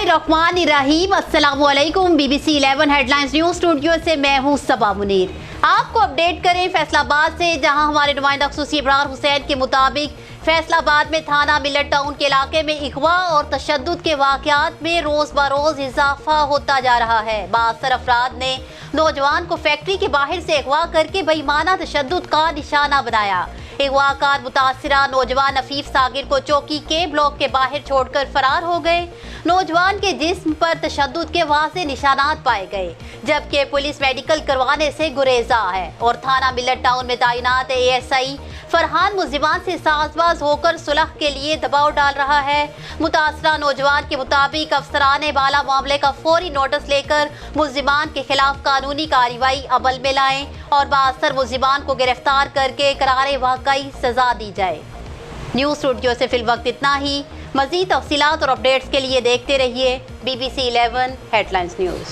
बिस्मिल्लाहिर्रहमानिर्रहीम। अस्सलाम वालेकुम। BBC 11 हेडलाइंस न्यूज़ स्टूडियो से मैं हूँ सबा मुनीर। आपको अपडेट करें फैसलाबाद से, जहां हमारे नुमाइंदा ख़ुसूसी इब्रार हुसैन के मुताबिक फैसलाबाद में थाना मिलट टाउन के इलाके में अगवा और तशद्दुद के वाक़यात में रोज़ बरोज़ इजाफा होता जा रहा है। बासर अफराद ने नौजवान को फैक्ट्री के बाहर से अगवा करके बेईमाना तशद्दुद का निशाना बनाया। अगवाकार मुतासिरा नौजवान अफीफ सागिर को चौकी के ब्लॉक के बाहर छोड़कर फरार हो गए। नौजवान के जिस्म पर तशद्दुद के वाज़ेह निशानात पाए गए, जबकि पुलिस मेडिकल करवाने से गुरेजा है और थाना मिलट टाउन में तैनात ASI फरहान मुल्जिमान से साजबाज होकर सुलह के लिए दबाव डाल रहा है। मुतासरा नौजवान के मुताबिक अफसरान बाला मामले का फौरी नोटिस लेकर मुल्जिमान के खिलाफ कानूनी कार्रवाई अमल में लाएं और बासर मुल्जिमान को गिरफ्तार करके करारे वाकई सजा दी जाए। न्यूज़ स्टूडियो से फिल वक्त इतना ही। मज़ीद तफसीलात और अपडेट्स के लिए देखते रहिए BBC 11 हेडलाइंस न्यूज़।